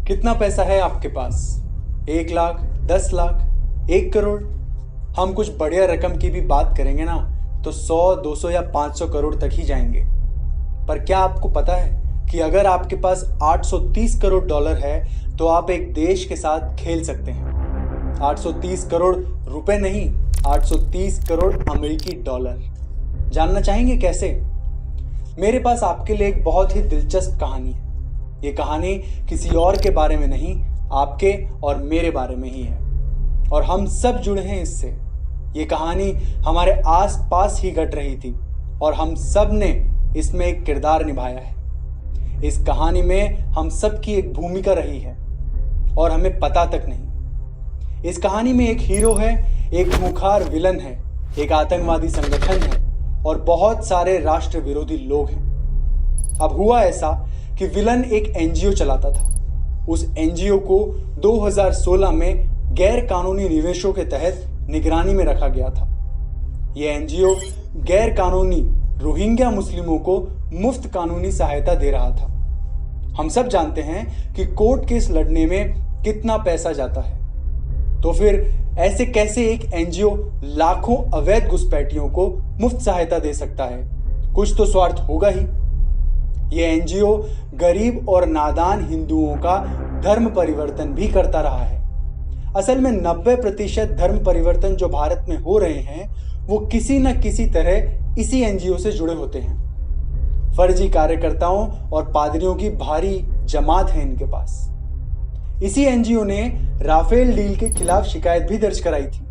कितना पैसा है आपके पास? 1 लाख, 10 लाख, 1 करोड़? हम कुछ बढ़िया रकम की भी बात करेंगे ना तो 100, 200 या 500 करोड़ तक ही जाएंगे। पर क्या आपको पता है कि अगर आपके पास 830 करोड़ डॉलर है तो आप एक देश के साथ खेल सकते हैं। 830 करोड़ रुपए नहीं, 830 करोड़ अमेरिकी डॉलर। जानना चाहेंगे कैसे? मेरे पास आपके लिए एक बहुत ही दिलचस्प कहानी है। ये कहानी किसी और के बारे में नहीं, आपके और मेरे बारे में ही है, और हम सब जुड़े हैं इससे। ये कहानी हमारे आस पास ही घट रही थी और हम सब ने इसमें एक किरदार निभाया है। इस कहानी में हम सब की एक भूमिका रही है और हमें पता तक नहीं। इस कहानी में एक हीरो है, एक खूंखार विलन है, एक आतंकवादी संगठन है और बहुत सारे राष्ट्र विरोधी लोग हैं। अब हुआ ऐसा कि विलन एक एनजीओ चलाता था। उस एनजीओ को 2016 में गैर कानूनी निवेशों के तहत निगरानी में रखा गया था। यह एनजीओ गैर कानूनी रोहिंग्या मुस्लिमों को मुफ्त कानूनी सहायता दे रहा था। हम सब जानते हैं कि कोर्ट केस लड़ने में कितना पैसा जाता है, तो फिर ऐसे कैसे एक एनजीओ लाखों अवैध घुसपैठियों को मुफ्त सहायता दे सकता है? कुछ तो स्वार्थ होगा ही। यह एनजीओ गरीब और नादान हिंदुओं का धर्म परिवर्तन भी करता रहा है। असल में 90% धर्म परिवर्तन जो भारत में हो रहे हैं वो किसी न किसी तरह इसी एनजीओ से जुड़े होते हैं। फर्जी कार्यकर्ताओं और पादरियों की भारी जमात है इनके पास। इसी एनजीओ ने राफेल डील के खिलाफ शिकायत भी दर्ज कराई थी।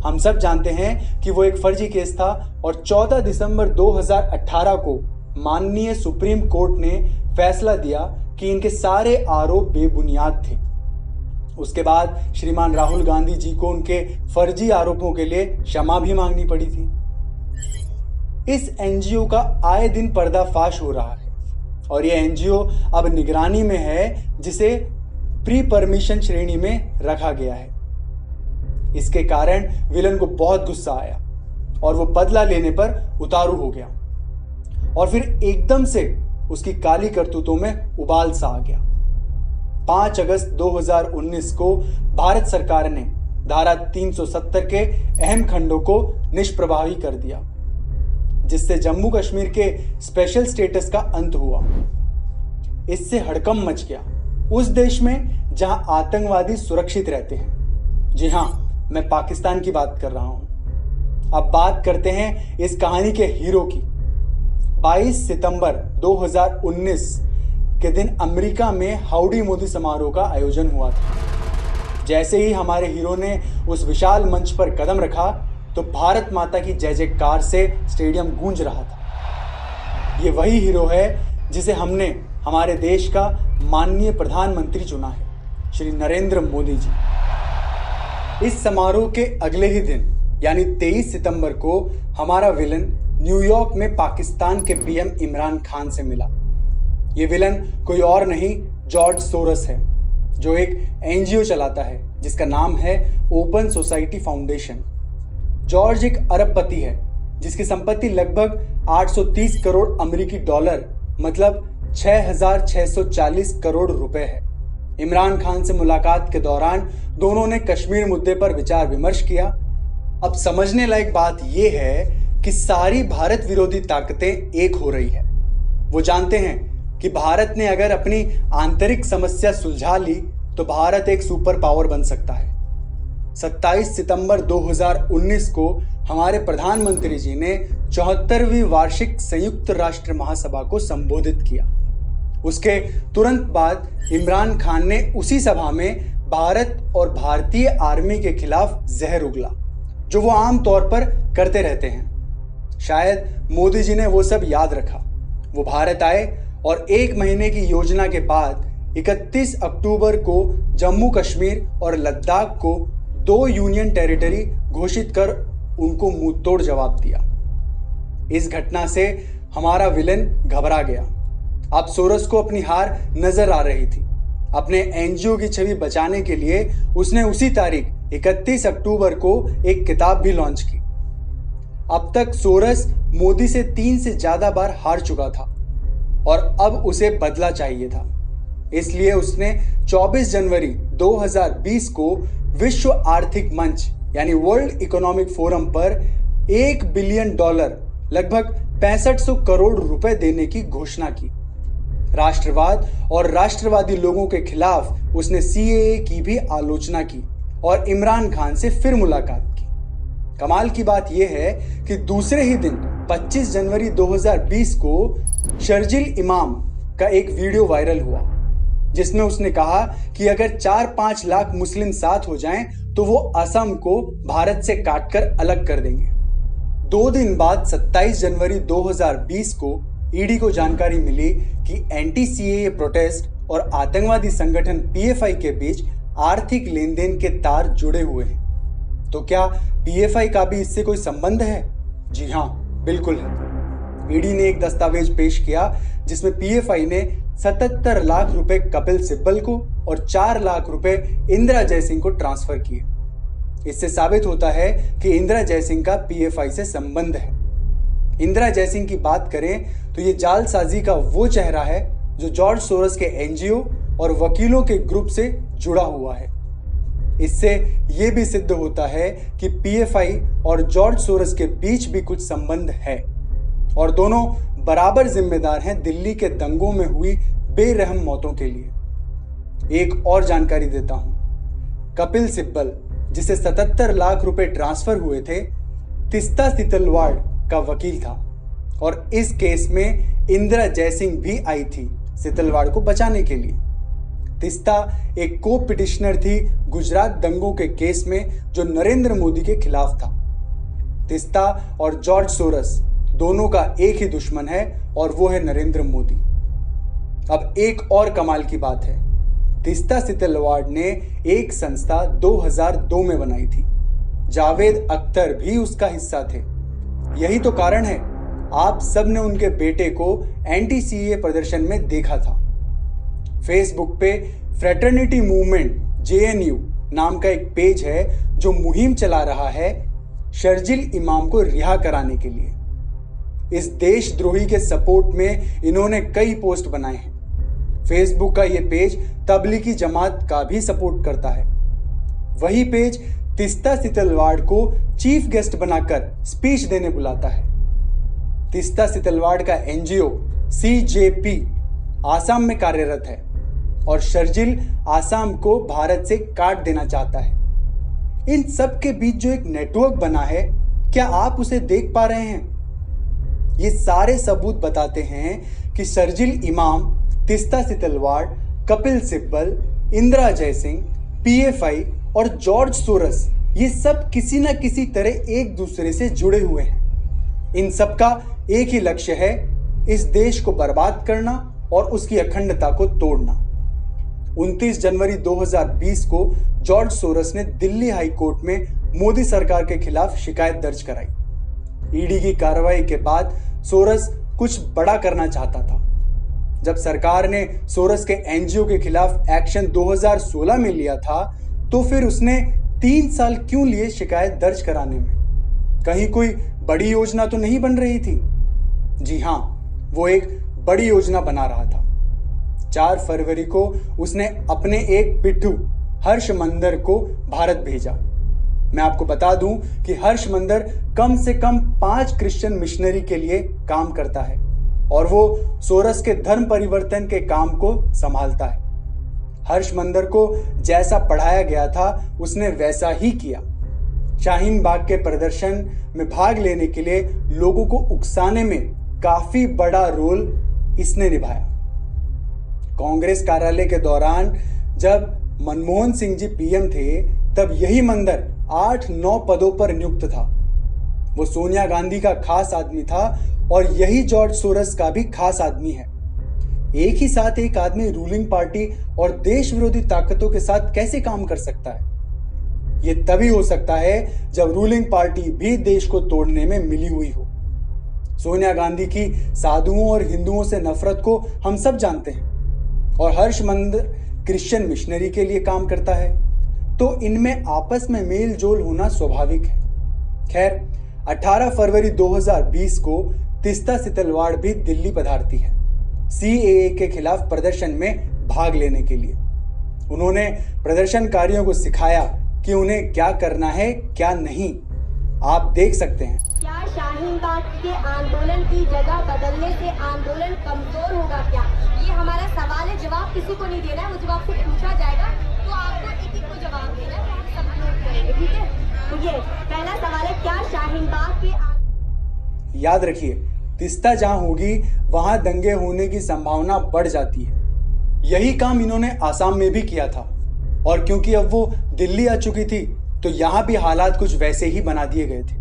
हम सब जानते हैं कि वो एक फर्जी केस था और 14 दिसंबर 2018 को माननीय सुप्रीम कोर्ट ने फैसला दिया कि इनके सारे आरोप बेबुनियाद थे। उसके बाद श्रीमान राहुल गांधी जी को उनके फर्जी आरोपों के लिए क्षमा भी मांगनी पड़ी थी। इस एनजीओ का आए दिन पर्दाफाश हो रहा है और यह एनजीओ अब निगरानी में है, जिसे प्री परमिशन श्रेणी में रखा गया है। इसके कारण विलन को बहुत गुस्सा आया और वो बदला लेने पर उतारू हो गया और फिर एकदम से उसकी काली करतूतों में उबाल सा आ गया। 5 अगस्त 2019 को भारत सरकार ने धारा 370 के अहम खंडों को निष्प्रभावी कर दिया, जिससे जम्मू कश्मीर के स्पेशल स्टेटस का अंत हुआ। इससे हड़कंप मच गया उस देश में जहां आतंकवादी सुरक्षित रहते हैं। जी हां, मैं पाकिस्तान की बात कर रहा हूं। अब बात करते हैं इस कहानी के हीरो की। 22 सितंबर 2019 के दिन अमेरिका में हाउडी मोदी समारोह का आयोजन हुआ था। जैसे ही हमारे हीरो ने उस विशाल मंच पर कदम रखा तो भारत माता की जय जयकार से स्टेडियम गूंज रहा था। ये वही हीरो है जिसे हमने हमारे देश का माननीय प्रधानमंत्री चुना है, श्री नरेंद्र मोदी जी। इस समारोह के अगले ही दिन यानी 23 सितंबर को हमारा विलन न्यूयॉर्क में पाकिस्तान के पीएम इमरान खान से मिला। ये विलन कोई और नहीं, जॉर्ज सोरस है, जो एक एनजीओ चलाता है जिसका नाम है ओपन सोसाइटी फाउंडेशन। जॉर्ज एक अरबपति है जिसकी संपत्ति लगभग 830 करोड़ अमेरिकी डॉलर मतलब 6,640 करोड़ रुपए है। इमरान खान से मुलाकात के दौरान दोनों ने कश्मीर मुद्दे पर विचार विमर्श किया। अब समझने लायक बात यह है कि सारी भारत विरोधी ताकतें एक हो रही है। वो जानते हैं कि भारत ने अगर अपनी आंतरिक समस्या सुलझा ली तो भारत एक सुपर पावर बन सकता है। 27 सितंबर 2019 को हमारे प्रधानमंत्री जी ने 74वीं वार्षिक संयुक्त राष्ट्र महासभा को संबोधित किया। उसके तुरंत बाद इमरान खान ने उसी सभा में भारत और भारतीय आर्मी के खिलाफ जहर उगला, जो वो आम तौर पर करते रहते हैं। शायद मोदी जी ने वो सब याद रखा। वो भारत आए और 1 महीने की योजना के बाद 31 अक्टूबर को जम्मू कश्मीर और लद्दाख को 2 यूनियन टेरिटरी घोषित कर उनको मुंह तोड़ जवाब दिया। इस घटना से हमारा विलन घबरा गया। अब सोरस को अपनी हार नजर आ रही थी। अपने एनजीओ की छवि बचाने के लिए उसने उसी तारीख 31 अक्टूबर को एक किताब भी लॉन्च की। अब तक सोरस मोदी से 3 से ज्यादा बार हार चुका था और अब उसे बदला चाहिए था। इसलिए उसने 24 जनवरी 2020 को विश्व आर्थिक मंच यानी वर्ल्ड इकोनॉमिक फोरम पर $1 बिलियन लगभग 6500 करोड़ रुपए देने की घोषणा की। राष्ट्रवाद और राष्ट्रवादी लोगों के खिलाफ उसने सीएए की भी आलोचना की और इमरान खान से फिर मुलाकात की। कमाल की बात यह है कि दूसरे ही दिन 25 जनवरी 2020 को शर्जिल इमाम का एक वीडियो वायरल हुआ जिसमें उसने कहा कि अगर 4-5 लाख मुस्लिम साथ हो जाएं तो वो असम को भारत से काटकर अलग कर देंगे। 2 दिन बाद 27 जनवरी 2020 को ईडी को जानकारी मिली कि एंटी सीएए प्रोटेस्ट और आतंकवादी संगठन पीएफआई के बीच आर्थिक लेन देन के तार जुड़े हुए हैं। तो क्या पीएफआई का भी इससे कोई संबंध है? जी हाँ, बिल्कुल है। ईडी ने एक दस्तावेज पेश किया जिसमें पीएफआई ने 77 लाख रुपए कपिल सिब्बल को और 4 लाख रुपए इंदिरा जयसिंह को ट्रांसफर किए। इससे साबित होता है कि इंदिरा जयसिंह का पीएफआई से संबंध है। इंदिरा जयसिंह की बात करें तो ये जालसाजी का वो चेहरा है जो जॉर्ज सोरस के एनजीओ और वकीलों के ग्रुप से जुड़ा हुआ है। इससे ये भी सिद्ध होता है कि पीएफआई और जॉर्ज सोरस के बीच भी कुछ संबंध है और दोनों बराबर जिम्मेदार हैं दिल्ली के दंगों में हुई बेरहम मौतों के लिए। एक और जानकारी देता हूं, कपिल सिब्बल जिसे 77 लाख रुपए ट्रांसफर हुए थे, तिस्ता सितलवाड़ का वकील था और इस केस में इंदिरा जयसिंह भी आई थी सितलवाड़ को बचाने के लिए। तिस्ता एक को पिटिशनर थी गुजरात दंगों के केस में जो नरेंद्र मोदी के खिलाफ था। तिस्ता और जॉर्ज सोरस दोनों का एक ही दुश्मन है और वो है नरेंद्र मोदी। अब एक और कमाल की बात है, तिस्ता सितलवाड़ ने एक संस्था 2002 में बनाई थी। जावेद अख्तर भी उसका हिस्सा थे। यही तो कारण है आप सब ने उनके बेटे को एंटी सीएए प्रदर्शन में देखा था। फेसबुक पे फ्रेटर्निटी मूवमेंट जेएनयू नाम का एक पेज है जो मुहिम चला रहा है शर्जिल इमाम को रिहा कराने के लिए। इस देशद्रोही के सपोर्ट में इन्होंने कई पोस्ट बनाए हैं। फेसबुक का यह पेज तबलीगी जमात का भी सपोर्ट करता है। वही पेज तिस्ता सितलवाड़ को चीफ गेस्ट बनाकर स्पीच देने बुलाता है। तिस्ता सितलवाड़ का एनजीओ सीजेपी आसाम में कार्यरत है और शर्जिल आसाम को भारत से काट देना चाहता है। इन सब के बीच जो एक नेटवर्क बना है, क्या आप उसे देख पा रहे हैं? ये सारे सबूत बताते हैं कि शर्जिल इमाम, तिस्ता सितलवाड़, कपिल सिब्बल, इंदिरा जयसिंह, पीएफआई और जॉर्ज सोरस ये सब किसी न किसी तरह एक दूसरे से जुड़े हुए हैं। इन सब का एक ही लक्ष्य है, इस देश को बर्बाद करना और उसकी अखंडता को तोड़ना। 29 जनवरी 2020 को जॉर्ज सोरस ने दिल्ली हाई कोर्ट में मोदी सरकार के खिलाफ शिकायत दर्ज कराई। ईडी की कार्रवाई के बाद सोरस कुछ बड़ा करना चाहता था। जब सरकार ने सोरस के एनजीओ के खिलाफ एक्शन 2016 में लिया था, तो फिर उसने 3 साल क्यों लिए शिकायत दर्ज कराने में? कहीं कोई बड़ी योजना तो नहीं बन रही थी? जी हां, वो एक बड़ी योजना बना रहा था। 4 फरवरी को उसने अपने एक पिट्ठू हर्ष मंदर को भारत भेजा। मैं आपको बता दूं कि हर्ष मंदर कम से कम 5 क्रिश्चियन मिशनरी के लिए काम करता है और वो सोरस के धर्म परिवर्तन के काम को संभालता है। हर्ष मंदर को जैसा पढ़ाया गया था उसने वैसा ही किया। शाहीन बाग के प्रदर्शन में भाग लेने के लिए लोगों को उकसाने में काफी बड़ा रोल इसने निभाया। कांग्रेस कार्यालय के दौरान जब मनमोहन सिंह जी पीएम थे, तब यही मंदर 8-9 पदों पर नियुक्त था। वो सोनिया गांधी का खास आदमी था और यही जॉर्ज सोरस का भी खास आदमी है। एक ही साथ एक आदमी रूलिंग पार्टी और देश विरोधी ताकतों के साथ कैसे काम कर सकता है? ये तभी हो सकता है जब रूलिंग पार्टी भी देश को तोड़ने में मिली हुई हो। सोनिया गांधी की साधुओं और हिंदुओं से नफरत को हम सब जानते हैं और हर्ष मंदर क्रिश्चियन मिशनरी के लिए काम करता है, तो इनमें आपस में मेल जोल होना स्वाभाविक है। खैर, 18 फरवरी 2020 को तिस्ता सितलवाड़ भी दिल्ली पधारती है सीएए के खिलाफ प्रदर्शन में भाग लेने के लिए। उन्होंने प्रदर्शनकारियों को सिखाया कि उन्हें क्या करना है क्या नहीं। आप देख सकते हैं। क्या शाहीन बाग के आंदोलन की जगह बदलने से आंदोलन कमजोर होगा क्या? ये हमारा सवाल है, जवाब किसी को नहीं देना है, वो जवाब से पूछा जाएगा तो आपको एक एक को जवाब देना है, हम सब नोट करेंगे, ठीक है? तो ये पहला सवाल है, क्या शाहीन बाग के याद रखिए, तिस्ता जहां होगी वहां दंगे होने की संभावना बढ़ जाती है। यही काम इन्होंने आसाम में भी किया था, और क्योंकि अब वो दिल्ली आ चुकी थी तो यहां भी हालात कुछ वैसे ही बना दिए गए थे।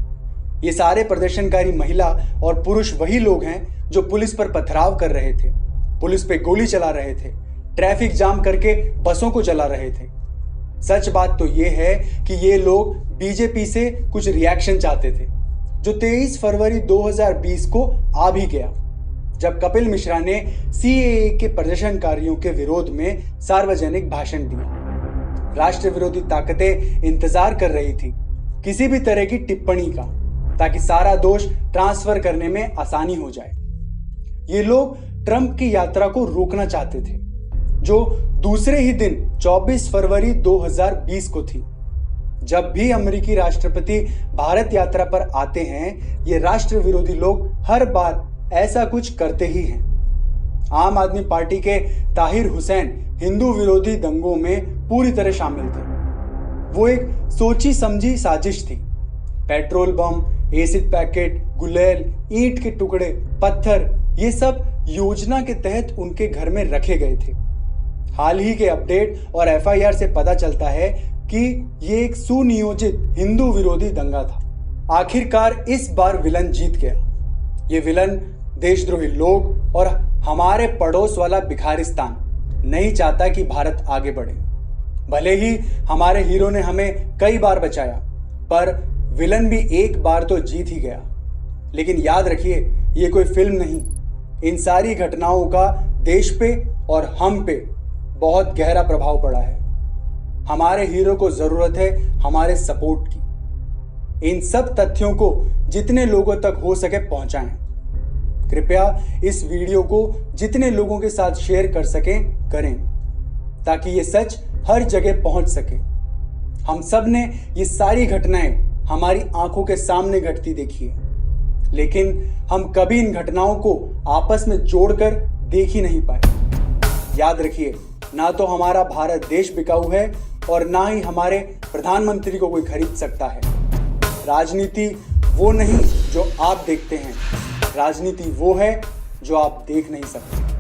ये सारे प्रदर्शनकारी महिला और पुरुष वही लोग हैं जो पुलिस पर पथराव कर रहे थे, पुलिस पे गोली चला रहे थे, ट्रैफिक जाम करके बसों को जला रहे थे। सच बात तो ये है कि ये लोग बीजेपी से कुछ रिएक्शन चाहते थे, जो 23 फरवरी 2020 को आ भी गया, जब कपिल मिश्रा ने सीएए के प्रदर्शनकारियों के विरोध में सार्वजनिक भाषण दिया। राष्ट्र विरोधी ताकतें इंतजार कर रही थी किसी भी तरह की टिप्पणी का, ताकि सारा दोष ट्रांसफर करने में आसानी हो जाए। ये लोग ट्रंप की यात्रा को रोकना चाहते थे, जो दूसरे ही दिन 24 फरवरी 2020 को थी। जब भी अमेरिकी राष्ट्रपति भारत यात्रा पर आते हैं, ये राष्ट्र विरोधी लोग हर बार ऐसा कुछ करते ही हैं। आम आदमी पार्टी के ताहिर हुसैन हिंदू विरोधी दंगों में पूरी तरह शामिल थे। वो एक सोची समझी साजिश थी। पेट्रोल बम, एसिड पैकेट, गुलेल, ईंट के टुकड़े, पत्थर, ये सब योजना के तहत उनके घर में रखे गए थे। हाल ही के अपडेट और एफआईआर से पता चलता है कि ये एक सुनियोजित हिंदू विरोधी दंगा था। आखिरकार इस बार विलन जीत गया। ये विलन देशद्रोही लोग और हमारे पड़ोस वाला भिखारिस्तान नहीं चाहता कि भारत आगे बढ़े। भले ही हमारे हीरो ने हमें कई बार बचाया, पर विलन भी एक बार तो जीत ही गया। लेकिन याद रखिए, ये कोई फिल्म नहीं। इन सारी घटनाओं का देश पे और हम पे बहुत गहरा प्रभाव पड़ा है। हमारे हीरो को जरूरत है हमारे सपोर्ट की। इन सब तथ्यों को जितने लोगों तक हो सके पहुंचाएं। कृपया इस वीडियो को जितने लोगों के साथ शेयर कर सकें करें, ताकि ये सच हर जगह पहुंच सके। हम सब ने ये सारी घटनाएं हमारी आंखों के सामने घटती देखी है, लेकिन हम कभी इन घटनाओं को आपस में जोड़कर देख ही नहीं पाए। याद रखिए, ना तो हमारा भारत देश बिकाऊ है और ना ही हमारे प्रधानमंत्री को कोई खरीद सकता है। राजनीति वो नहीं जो आप देखते हैं, राजनीति वो है जो आप देख नहीं सकते।